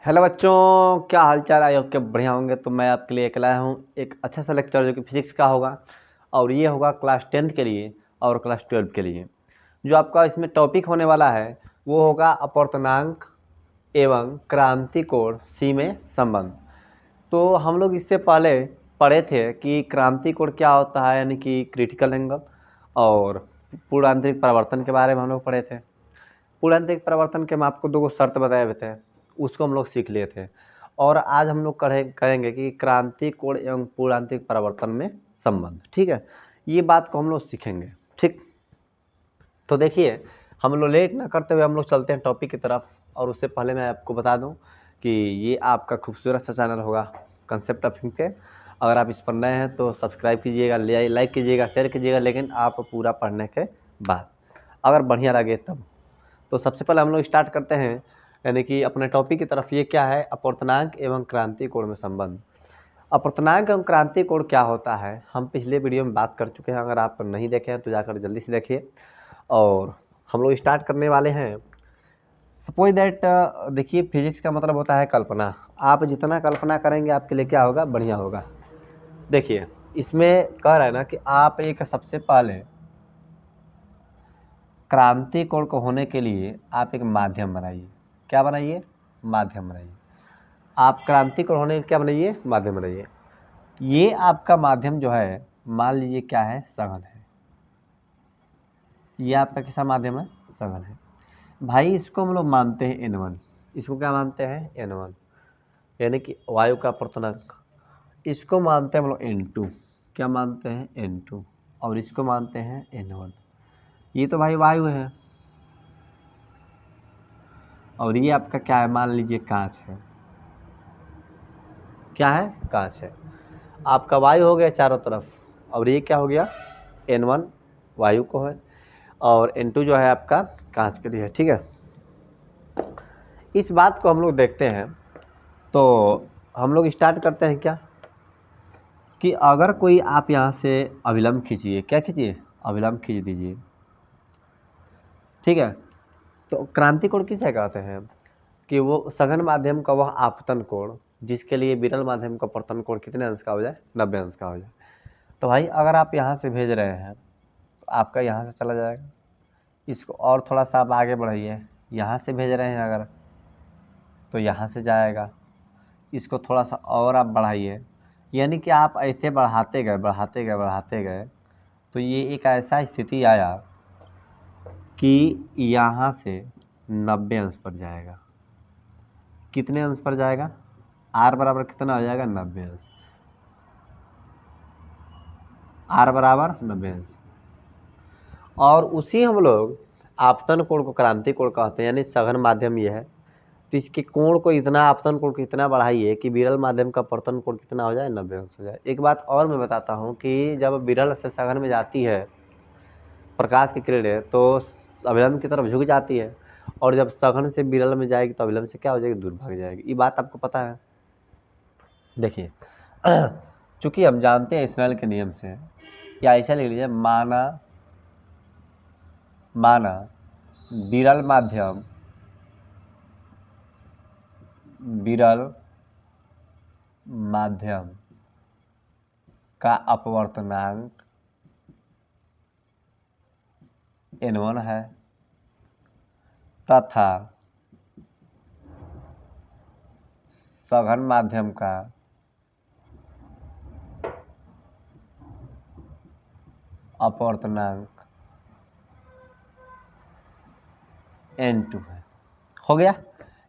Hello बच्चों, क्या हाल चाल। आई होप के बढ़िया होंगे। तो मैं आपके लिए एक लाया हूँ एक अच्छा सा लेक्चर जो कि फिजिक्स का होगा और ये होगा क्लास 10th के लिए और क्लास 12 के लिए। जो आपका इसमें टॉपिक होने वाला है वो होगा अपवर्तनांक एवं क्रांति कोण सी में संबंध। तो हम लोग इससे पहले पढ़े थे कि क्रांति कोण क्या होता है, यानी कि क्रिटिकल एंगल, और पूर्णांतरिक परावर्तन के बारे में हम लोग पढ़े थे। पूर्णांतरिक परावर्तन के हम आपको दो शर्त बताए हुए थे, उसको हम लोग सीख लिए थे। और आज हम लोग करेंगे कि क्रांति कोण एवं पूर्णांतरिक परावर्तन में संबंध। ठीक है, ये बात को हम लोग सीखेंगे। ठीक, तो देखिए हम लोग लेट ना करते हुए हम लोग चलते हैं टॉपिक की तरफ। और उससे पहले मैं आपको बता दूं कि ये आपका खूबसूरत सा चैनल होगा कंसेप्ट ऑफ थिंक पे। अगर आप इस पर नए हैं तो सब्सक्राइब कीजिएगा, लाइक कीजिएगा, शेयर कीजिएगा, लेकिन आप पूरा पढ़ने के बाद अगर बढ़िया लगे तब। तो सबसे पहले हम लोग स्टार्ट करते हैं, यानी कि अपने टॉपिक की तरफ। ये क्या है? अपवर्तनांक एवं क्रांति कोण में संबंध। अपवर्तनांक एवं क्रांति कोण क्या होता है हम पिछले वीडियो में बात कर चुके हैं। अगर आप नहीं देखे हैं तो जाकर जल्दी से देखिए। और हम लोग स्टार्ट करने वाले हैं। सपोज दैट, देखिए फिजिक्स का मतलब होता है कल्पना। आप जितना कल्पना करेंगे आपके लिए क्या होगा? बढ़िया होगा। देखिए इसमें कह रहा है ना कि आप एक सबसे पहले क्रांति कोण को होने के लिए आप एक माध्यम बनाइए। क्या बनाइए? माध्यम बनाइए। आप क्रांति कोण होने के लिए क्या बनाइए? माध्यम बनाइए। ये आपका माध्यम जो है, मान लीजिए क्या है? सघन है। ये आपका कैसा माध्यम है? सघन है। भाई इसको हम लोग मानते हैं N1। इसको क्या मानते हैं? N1, यानी कि वायु का अपवर्तनांक। इसको मानते हैं हम लोग N2। क्या मानते हैं? N2। और इसको मानते हैं N1। ये तो भाई वायु है। और ये आपका क्या है? मान लीजिए कांच है। क्या है? कांच है। आपका वायु हो गया चारों तरफ, और ये क्या हो गया? N1 वायु को है और N2 जो है आपका कांच के लिए है। ठीक है, इस बात को हम लोग देखते हैं। तो हम लोग स्टार्ट करते हैं क्या कि अगर कोई आप यहाँ से अभिलंब खींचिए। क्या खींचिए? अभिलंब खींच दीजिए। ठीक है, तो क्रांति कोण किसे कहते हैं? कि वो सघन माध्यम का वह आपतन कोण जिसके लिए विरल माध्यम का अपवर्तन कोण कितने अंश का हो जाए? 90 अंश का हो जाए। तो भाई अगर आप यहाँ से भेज रहे हैं तो आपका यहाँ से चला जाएगा। इसको और थोड़ा सा आप आगे बढ़ाइए। यहाँ से भेज रहे हैं अगर तो यहाँ से जाएगा। इसको थोड़ा सा और आप बढ़ाइए, यानी कि आप ऐसे बढ़ाते गए बढ़ाते गए बढ़ाते गए तो ये एक ऐसा स्थिति आया कि यहाँ से 90 अंश पर जाएगा। कितने अंश पर जाएगा? R बराबर कितना हो जाएगा? 90 अंश। R बराबर 90 अंश। और उसी हम लोग आपतन कोण को क्रांति कोण कहते हैं, यानी सघन माध्यम ये है। तो इसके कोण को इतना, आपतन कोण को इतना बढ़ाइए कि विरल माध्यम का अपवर्तन कोण कितना हो जाए? 90 अंश हो जाए। एक बात और मैं बताता हूँ कि जब विरल से सघन में जाती है प्रकाश की किरणें तो अभिलंब की तरफ झुक जाती है, और जब सघन से विरल में जाएगी तो अभिलंब से क्या हो जाएगी? दूर भाग जाएगी। ये बात आपको पता है? देखिए चूंकि हम जानते हैं स्नेल के नियम से, या ऐसा लिख लीजिए, माना विरल माध्यम का अपवर्तनांक N1 है तथा सघन माध्यम का अपवर्तनांक N2 है। हो गया।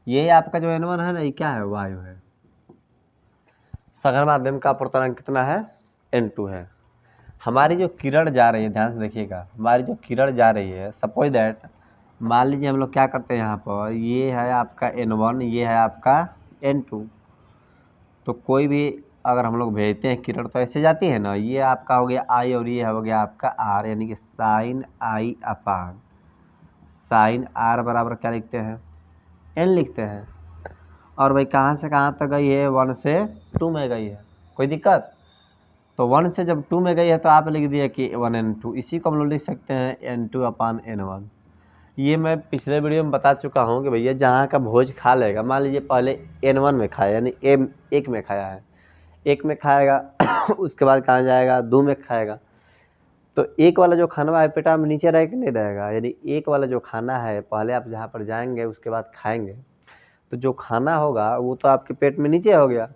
ये आपका जो N1 है ना, ये क्या है? वायु है। सघन माध्यम का अपवर्तनांक कितना है? N2 है। हमारी जो किरण जा रही है, ध्यान से देखिएगा, हमारी जो किरण जा रही है, सपोज दैट मान लीजिए हम लोग क्या करते हैं यहाँ पर, ये है आपका N1, ये है आपका N2। तो कोई भी अगर हम लोग भेजते हैं किरण तो ऐसे जाती है ना। ये आपका हो गया I और ये हो गया आपका R, यानी कि sine I upon sine R बराबर क्या लिखते हैं? N लिखते हैं। और भाई कहाँ से कहाँ तक गई है? 1 से 2 में गई है। कोई दिक्कत? तो 1 से जब 2 में गई है तो आप लिख दिए कि 1N2। इसी को हम लोग लिख सकते हैं N2 अपान N1। ये मैं पिछले वीडियो में बता चुका हूँ कि भैया जहाँ का भोज खा लेगा, मान लीजिए पहले N1 में खाया, यानी एक में खाया है, एक में खाएगा उसके बाद कहाँ जाएगा, 2 में खाएगा। तो एक वाला जो खाना है पेटा में नीचे रह के नहीं रहेगा, यानी एक वाला जो खाना है पहले आप जहाँ पर जाएंगे उसके बाद खाएंगे, तो जो खाना होगा वो तो आपके पेट में नीचे हो गया,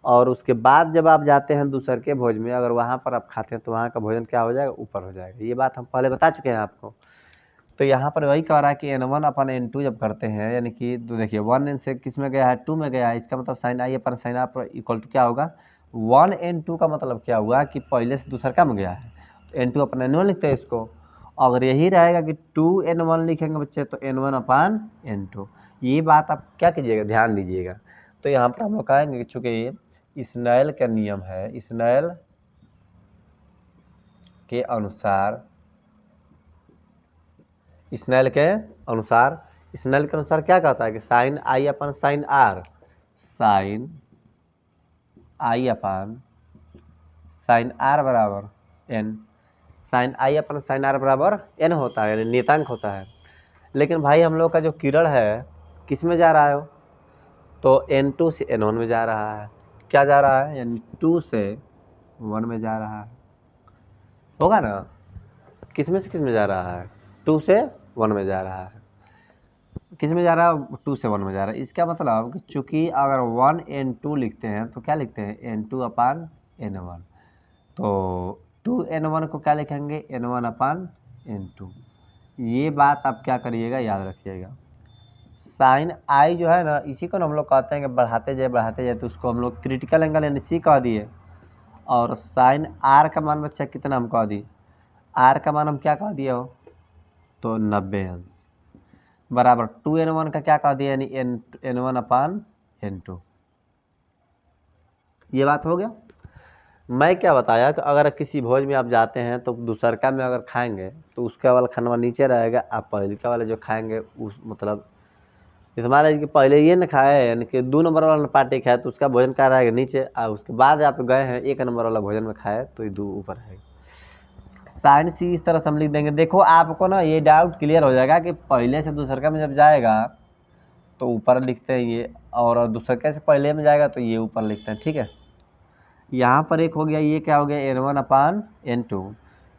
और उसके बाद जब आप जाते हैं दूसर के भोज में, अगर वहाँ पर आप खाते हैं तो वहाँ का भोजन क्या हो जाएगा, ऊपर हो जाएगा। ये बात हम पहले बता चुके हैं आपको। तो यहाँ पर वही कह रहा है कि N1 अपन N2 जब करते हैं, यानी कि तो देखिए 1 से किस में गया है, 2 में गया है, इसका मतलब sine I upon sine R equal to क्या होगा, 1N2 का मतलब क्या हुआ कि पहले से दूसर का में गया है, तो N2 अपन N1 लिखते हैं इसको। अगर यही रहेगा कि 2N1 लिखेंगे बच्चे तो N1 अपान N2। ये बात आप क्या कीजिएगा, ध्यान दीजिएगा। तो यहाँ पर हम लोग कहेंगे कि चूँकि स्नेल का नियम है, स्नेल के अनुसार, स्नेल के अनुसार, स्नेल के अनुसार क्या कहता है कि साइन आई अपन साइन आर, साइन आई अपन साइन आर बराबर एन, साइन आई अपन साइन आर बराबर एन होता है, यानी नियतांक होता है। लेकिन भाई हम लोग का जो किरण है किस में जा रहा है, तो N2 से N1 में जा रहा है। क्या जा रहा है, यानी 2 से 1 में जा रहा है, होगा ना। किस में से किस में जा रहा है, 2 से 1 में जा रहा है। किस में जा रहा है, 2 से 1 में जा रहा है। इसका मतलब कि चूंकि अगर 1N2 लिखते हैं तो क्या लिखते हैं, N2 अपान N1, तो 2N1 को क्या लिखेंगे, N1 अपान N2। ये बात आप क्या करिएगा, याद रखिएगा। साइन आई जो है ना, इसी को हम लोग कहते हैं कि बढ़ाते जाए तो उसको हम लोग क्रिटिकल एंगल यानी सी कह दिए। और साइन आर का मान बच्चा कितना हम कह दिए, आर का मान हम क्या कह दिए हो, तो 90 अंश बराबर 2N1 का क्या कह दिया, यानी N1 अपान N2। ये बात हो गया। मैं क्या बताया कि अगर किसी भोज में आप जाते हैं तो दूसरका में अगर खाएंगे तो उसका वाला खाना नीचे रहेगा, आप पहलका वाले जो खाएंगे उस मतलब जैसे मान लीजिए कि पहले ये ना खाए, यानी कि 2 नंबर वाला पार्टी खाए तो उसका भोजन क्या रहेगा, नीचे, और उसके बाद आप गए हैं 1 नंबर वाला भोजन में खाए तो ये 2 ऊपर रहेगा। साइन सी इस तरह से हम लिख देंगे। देखो आपको ना ये डाउट क्लियर हो जाएगा कि पहले से दूसरका में जब जाएगा तो ऊपर लिखते हैं ये, और दूसरका से पहले में जाएगा तो ये ऊपर लिखते हैं, ठीक है। यहाँ पर एक हो गया, ये क्या हो गया, N1 अपान N2।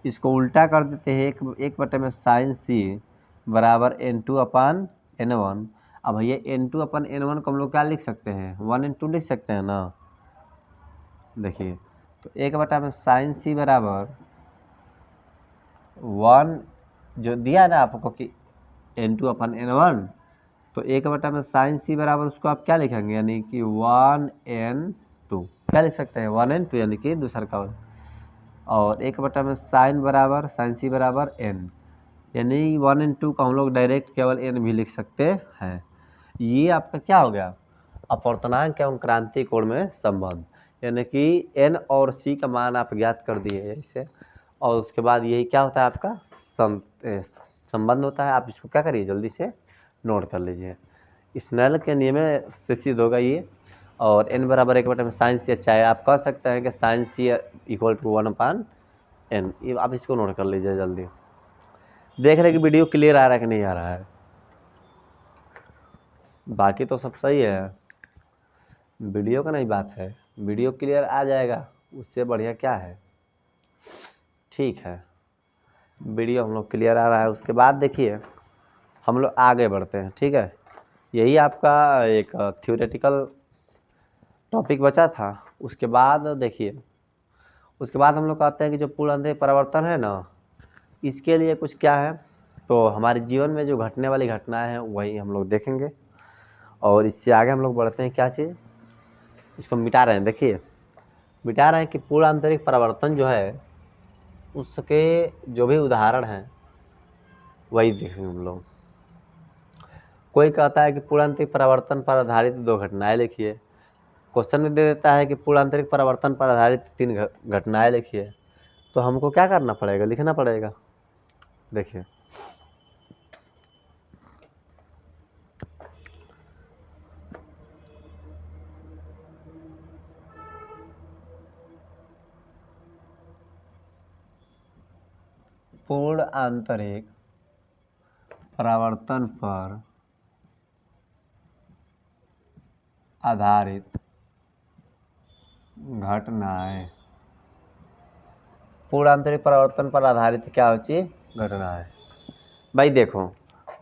इसको उल्टा कर देते हैं, एक बटे में साइन सी बराबर N2 अपान N1। अब भैया N2 अपन N1 को हम लोग क्या लिख सकते हैं, 1N2 लिख सकते हैं ना। देखिए तो एक बटा में साइन सी बराबर 1 जो दिया ना आपको कि N2 अपन N1, तो एक बटा में साइन सी बराबर उसको आप क्या लिखेंगे, यानी कि 1N2 क्या लिख सकते हैं, 1N2 यानी कि दूसरा का। और एक बटा में साइन बराबर साइन सी बराबर N, यानी 1N2 का हम लोग डायरेक्ट केवल N भी लिख सकते हैं। ये आपका क्या हो गया, अपवर्तनांक एवं क्रांति कोण में संबंध, यानी कि N और C का मान आप ज्ञात कर दिए इसे, और उसके बाद यही क्या होता है आपका संबंध होता है। आप इसको क्या करिए, जल्दी से नोट कर लीजिए। स्नेल के नियम से सिद्ध होगा ये। और N बराबर 1 बटे में साइन सी, चाहे आप कह सकते हैं कि sine C equal to 1 upon N। ये आप इसको नोट कर लीजिए जल्दी। देख रहे कि वीडियो क्लियर आ रहा है कि नहीं आ रहा है, बाकी तो सब सही है, वीडियो का नहीं बात है। वीडियो क्लियर आ जाएगा उससे बढ़िया क्या है, ठीक है। वीडियो हम लोग क्लियर आ रहा है, उसके बाद देखिए हम लोग आगे बढ़ते हैं, ठीक है। यही आपका एक थ्योरेटिकल टॉपिक बचा था। उसके बाद देखिए, उसके बाद हम लोग कहते हैं कि जो पूर्णांतरिक परिवर्तन है ना, इसके लिए कुछ क्या है, तो हमारे जीवन में जो घटने वाली घटनाएं हैं वही हम लोग देखेंगे। और इससे आगे हम लोग बढ़ते हैं, क्या चीज़, इसको मिटा रहे हैं। देखिए मिटा रहे हैं कि पूर्ण आंतरिक परिवर्तन जो है उसके जो भी उदाहरण हैं वही देखेंगे हम लोग। कोई कहता है कि पूर्ण आंतरिक परिवर्तन पर आधारित 2 घटनाएं लिखिए। क्वेश्चन में दे देता है कि पूर्ण आंतरिक परिवर्तन पर आधारित 3 घटनाएं लिखिए, तो हमको क्या करना पड़ेगा, लिखना पड़ेगा। देखिए पूर्ण आंतरिक परावर्तन पर आधारित घटनाएं। पूर्णांतरिक परावर्तन पर आधारित क्या होती है? घटनाएं। भाई देखो,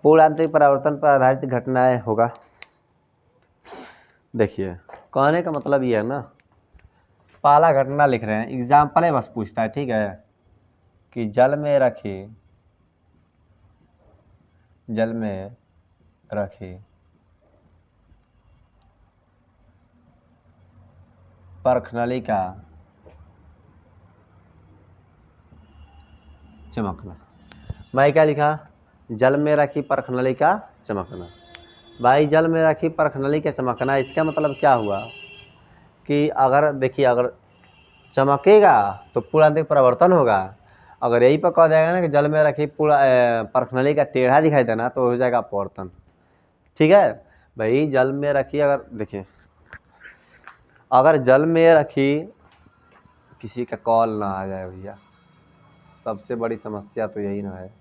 पूर्णांतरिक परावर्तन पर आधारित घटनाएं होगा। देखिए, कहने का मतलब ये है ना, पहला घटना लिख रहे हैं, एग्जाम्पल है बस पूछता है, ठीक है, कि जल में रखी परखनली का चमकना। मैं क्या लिखा? जल में रखी परखनली का चमकना। भाई जल में रखी परखनली का चमकना, इसका मतलब क्या हुआ कि अगर देखिए, अगर चमकेगा तो पूर्णांतरिक परावर्तन होगा। अगर यही पर कह जाएगा ना कि जल में रखी परखनली का टेढ़ा दिखाई देना, तो हो जाएगा अपवर्तन। ठीक है भाई, जल में रखी, अगर देखिए, अगर जल में रखी, किसी का कॉल ना आ जाए भैया, सबसे बड़ी समस्या तो यही ना है।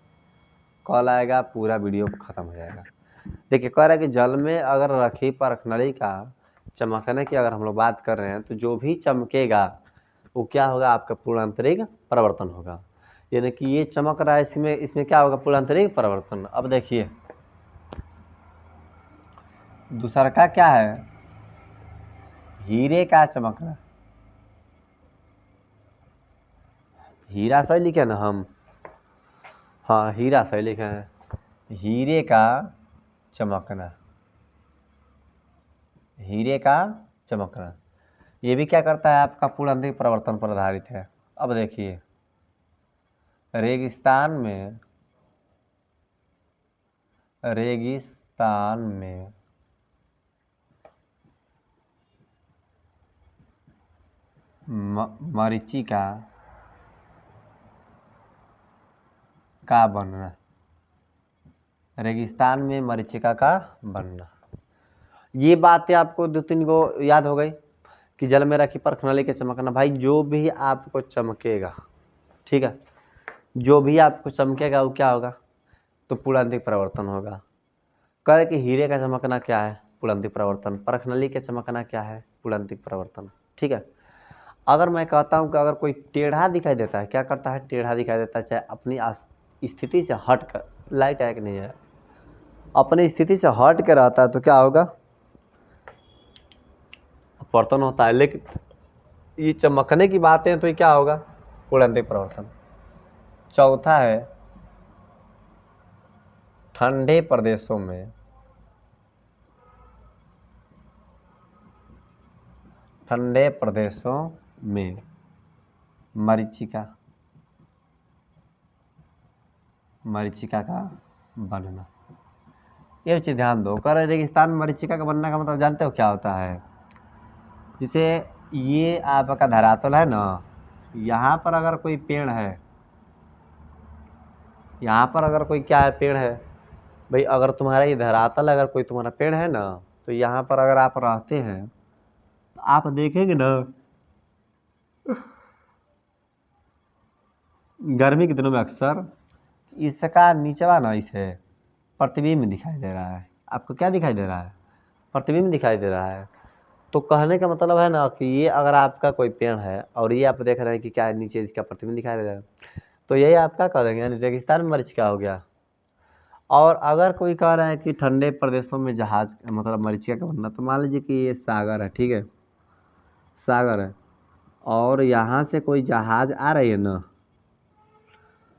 कॉल आएगा पूरा वीडियो खत्म हो जाएगा। देखिए, कह रहा है कि जल में अगर रखी परखनली का चमकने की अगर हम लोग बात कर रहे हैं, तो जो भी चमकेगा वो क्या होगा? आपका पूर्णांतरिक परावर्तन होगा। यानी कि ये चमक रहा है, इसमें क्या होगा? पूर्णांतरिक परावर्तन। अब देखिए, दूसरा का क्या है? हीरे का चमकना। हीरा सही लिखे ना हम? हाँ, हीरा सही लिखे हैं। हीरे का चमकना, हीरे का चमकना, ये भी क्या करता है? आपका पूर्णांतरिक परावर्तन पर आधारित है। अब देखिए, रेगिस्तान में मरीचिका का बनना। रेगिस्तान में मरीचिका का बनना, ये बातें आपको 2-3 गो याद हो गई कि जल में रखी परखनली के चमकना। भाई जो भी आपको चमकेगा, ठीक है, जो भी आपको चमकेगा वो क्या होगा? तो पूर्णांतरिक परावर्तन होगा। कह कि हीरे का चमकना क्या है? पूर्णांतरिक परावर्तन। परखनली का चमकना क्या है? पूर्णांतरिक परावर्तन। ठीक है। अगर मैं कहता हूँ कि अगर कोई टेढ़ा दिखाई देता है, क्या करता है? टेढ़ा दिखाई देता है, चाहे अपनी स्थिति से हट कर, लाइट है कि नहीं है, अपनी स्थिति से हट के रहता है, तो क्या होगा? अपवर्तन होता है। लेकिन ये चमकने की बातें हैं, तो ये क्या होगा? पूर्णांतरिक परावर्तन। चौथा है, ठंडे प्रदेशों में मरीचिका का बनना। ये चीज ध्यान दो। कर रेगिस्तान में मरीचिका का बनना का मतलब जानते हो क्या होता है? जैसे ये आपका धरातल है ना, यहाँ पर अगर कोई पेड़ है, यहाँ पर अगर कोई क्या है? पेड़ है। भाई अगर तुम्हारा ये धरातल, अगर कोई तुम्हारा पेड़ है ना, तो यहाँ पर अगर आप रहते हैं, तो आप देखेंगे ना, गर्मी के दिनों में अक्सर इसका नीचवा ना इसे प्रतिबिंब दिखाई दे रहा है। आपको क्या दिखाई दे रहा है? प्रतिबिंब दिखाई दे रहा है। तो कहने का मतलब है ना कि ये अगर आपका कोई पेड़ है और ये आप देख रहे हैं कि क्या है, नीचे इसका प्रतिबिंब दिखाई दे रहा है, तो यही आपका कह देंगे, यानी रेगिस्तान में मरीचिका हो गया। और अगर कोई कह रहा है कि ठंडे प्रदेशों में जहाज, मतलब मरीचिका का बनना, तो मान लीजिए कि ये सागर है, ठीक है, सागर है, और यहाँ से कोई जहाज आ रही है ना,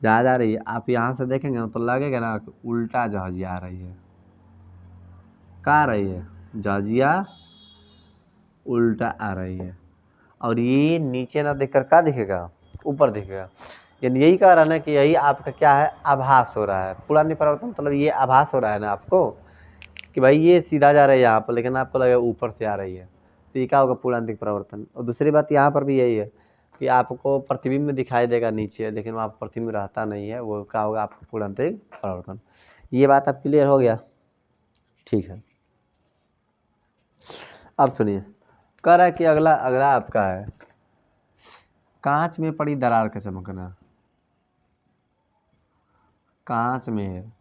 जहाज आ रही है, आप यहाँ से देखेंगे ना तो लगेगा ना कि उल्टा जहाजिया आ रही है। कहाँ आ रही है? जहाजिया उल्टा आ रही है। और ये नीचे ना देखकर क्या दिखेगा? ऊपर दिखेगा। यानी यही कह रहा है ना कि यही आपका क्या है? आभास हो रहा है। पूर्णांतरिक परावर्तन मतलब ये आभास हो रहा है ना आपको कि भाई ये सीधा जा रहा है यहाँ पर, लेकिन आपको लगेगा ऊपर से आ रही है, तो ये क्या होगा? पूर्णांतरिक परावर्तन। और दूसरी बात यहाँ पर भी यही है कि आपको प्रतिबिंब में दिखाई देगा नीचे, लेकिन वहाँ प्रतिबिंब रहता नहीं है, वो क्या होगा? आपका पूर्णांतरिक परावर्तन। ये बात आप क्लियर हो गया? ठीक है। अब सुनिए, कह रहा है कि अगला अगला आपका है, कांच में पड़ी दरार का चमकना। कांच में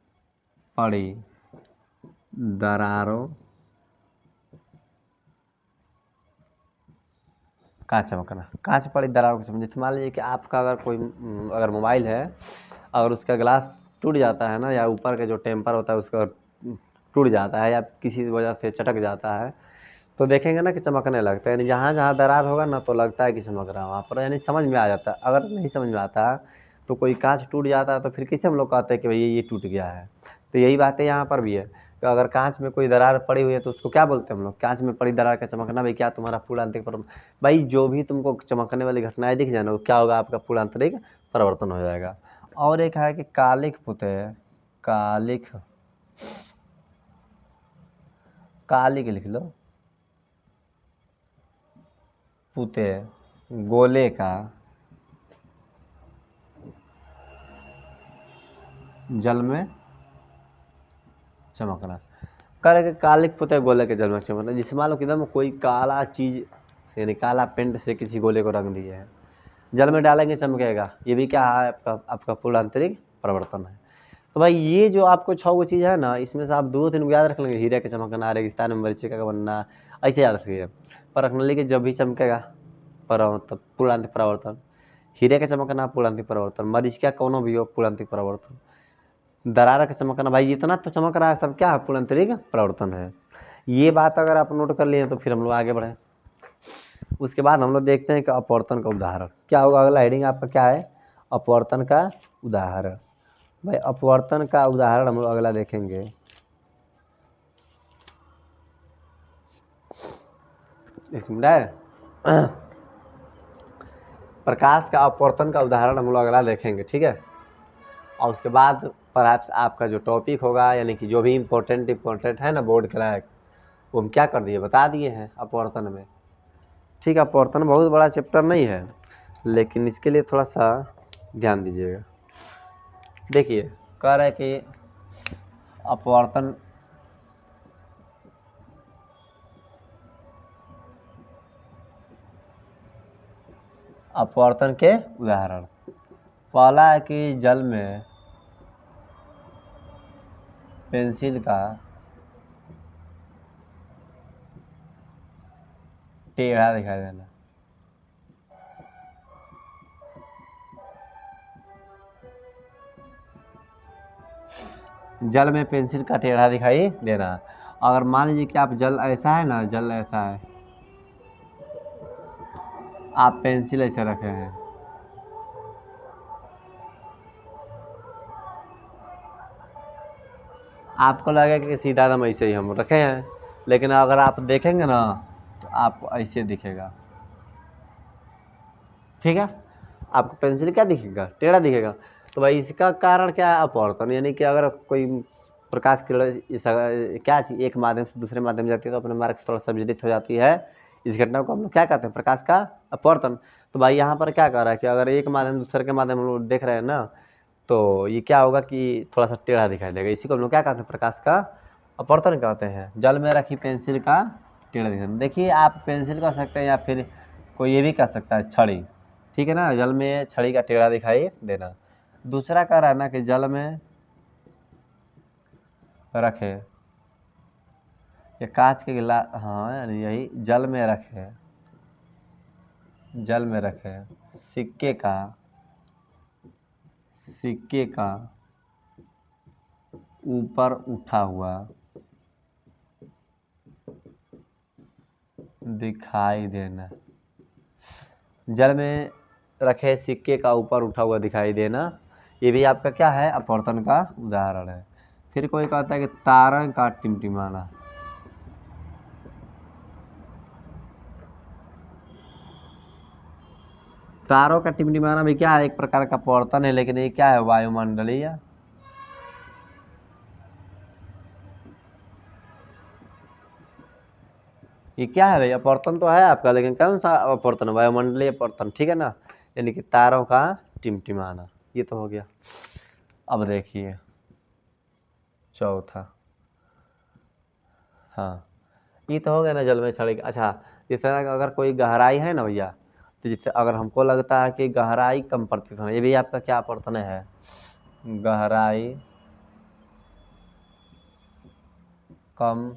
पड़ी दरारों का चमकना। कांच पड़ी दरारों को समझे, मान लीजिए कि आपका अगर कोई अगर मोबाइल है, अगर उसका ग्लास टूट जाता है ना, या ऊपर का जो टेम्पर होता है उसका टूट जाता है या किसी वजह से चटक जाता है, तो देखेंगे ना कि चमकने लगता है। यानी जहाँ जहाँ दरार होगा ना तो लगता है कि चमक रहा है वहाँ पर, यानी समझ में आ जाता है। अगर नहीं समझ में आता तो कोई कांच टूट जाता है तो फिर कैसे हम लोग कहते हैं कि भैया ये टूट गया है। तो यही बात है यहाँ पर भी है कि अगर कांच में कोई दरार पड़ी हुई है तो उसको क्या बोलते हैं हम लोग, कांच में पड़ी दरार का चमकना। भाई क्या तुम्हारा पूर्णांतरिक परिवर्तन, भाई जो भी तुमको चमकने वाली घटनाएं दिख जाए ना वो क्या होगा, आपका पूर्णांतरिक परिवर्तन हो जाएगा। और एक है कि कालिक पुतः, कालिक कालिक लिख लो, पुतः गोले का जल में चमकना। कर कालिक पुतः गोले के जल में चमकना, जिसे मान लो कि एकदम कोई काला चीज यानी काला पेंट से किसी गोले को रंग दिए है, जल में डालेंगे चमकेगा। ये भी क्या है, आपका पूर्णांतरिक परिवर्तन है। तो भाई ये जो आपको 6 गो चीज़ है ना, इसमें से आप 2-3 को याद रख लेंगे, हीरे के चमकना, रेगिस्तान में मरीचिका का बनना, ऐसे याद रखिए। पर रखने लगे जब भी चमकेगा मतलब पूर्णांतरिक परिवर्तन, हीरे का चमकना पूर्णांतरिक परिवर्तन, मरीचिका कोनो भी हो पूर्णांतरिक परिवर्तन, दरार का चमकना, भाई जितना तो चमक रहा है सब क्या है, पूर्णांतरिक परिवर्तन है। ये बात अगर आप नोट कर लिए तो फिर हम लोग आगे बढ़े। उसके बाद हम लोग देखते हैं कि अपवर्तन का उदाहरण क्या होगा। अगला हेडिंग आपका क्या है, अपवर्तन का उदाहरण। भाई अपवर्तन का उदाहरण हम लोग अगला देखेंगे। एक मिनट है, प्रकाश का अपवर्तन का उदाहरण हम लोग अगला देखेंगे, ठीक है। और उसके बाद परहैप्स आपका जो टॉपिक होगा, यानी कि जो भी इम्पोर्टेंट है ना बोर्ड के लायक, वो हम क्या कर दिए, बता दिए हैं अपवर्तन में। ठीक है, अपवर्तन बहुत बड़ा चैप्टर नहीं है, लेकिन इसके लिए थोड़ा सा ध्यान दीजिएगा। देखिए कह रहा है कि अपवर्तन अपवर्तन के उदाहरण। पहला है कि जल में पेंसिल का टेढ़ा दिखाई देना। जल में पेंसिल का टेढ़ा दिखाई देना। अगर मान लीजिए कि आप जल ऐसा है ना, जल ऐसा है, आप पेंसिल ऐसे रखे हैं, आपको लगेगा कि सीधा दम ऐसे ही हम रखे हैं, लेकिन अगर आप देखेंगे ना तो आपको ऐसे दिखेगा। ठीक है, आपको पेंसिल क्या दिखेगा, टेढ़ा दिखेगा। तो भाई इसका कारण क्या है, अपवर्तन। यानी कि अगर कोई प्रकाश किरण क्या चीज एक माध्यम से दूसरे माध्यम में जाती है तो अपने मार्ग से थोड़ा सा विचलित हो जाती है। इस घटना को हम लोग क्या कहते हैं, प्रकाश का अपवर्तन। तो भाई यहाँ पर क्या कह रहा है कि अगर एक माध्यम दूसरे के माध्यम हम लोग देख रहे हैं ना, तो ये क्या होगा कि थोड़ा सा टेढ़ा दिखाई देगा। इसी को हम लोग क्या कहते हैं, प्रकाश का अपवर्तन कहते हैं। जल में रखी पेंसिल का टेढ़ा दिखाई। देखिए आप पेंसिल कह सकते हैं या फिर कोई ये भी कह सकता है छड़ी, ठीक है ना, जल में छड़ी का टेढ़ा दिखाई देना। दूसरा कह रहा है ना कि जल में रखे या कांच के गिलास, हाँ यानी यही जल में रखे, जल में रखे सिक्के का ऊपर उठा हुआ दिखाई देना। जल में रखे सिक्के का ऊपर उठा हुआ दिखाई देना, ये भी आपका क्या है, अपवर्तन का उदाहरण है। फिर कोई कहता है कि तारों का टिमटिमाना। तारों का टिमटिमाना भी क्या है, एक प्रकार का अपवर्तन है, लेकिन ये क्या है, वायुमंडलीय। ये क्या है भाई, अपवर्तन तो है आपका, लेकिन कौन सा अपवर्तन, वायुमंडलीय अपवर्तन, ठीक है ना। यानी कि तारों का टिमटिमाना, ये तो हो गया। अब देखिए चौथा, हाँ ये तो हो गया ना जल में छड़ी। अच्छा, जिस तरह का अगर कोई गहराई है ना भैया, तो जिससे अगर हमको लगता है कि गहराई कम प्रतीत होना, ये भी आपका क्या अपवर्तन है, गहराई कम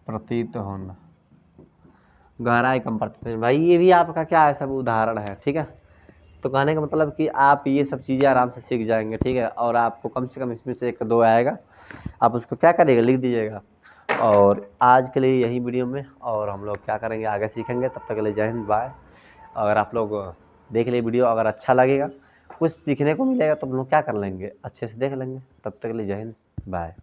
प्रतीत होना, गहराई कम प्रतीत होना। भाई ये भी आपका क्या है, सब उदाहरण है, ठीक है। तो कहने का मतलब कि आप ये सब चीज़ें आराम से सीख जाएंगे, ठीक है। और आपको कम से कम इसमें से 1-2 आएगा, आप उसको क्या करिएगा, लिख दीजिएगा। और आज के लिए यही वीडियो में, और हम लोग क्या करेंगे आगे सीखेंगे। तब तक के लिए जय हिंद, बाय। अगर आप लोग देख लिए वीडियो, अगर अच्छा लगेगा, कुछ सीखने को मिलेगा, तो हम लोग क्या कर लेंगे, अच्छे से देख लेंगे। तब तक के लिए जय हिंद, बाय।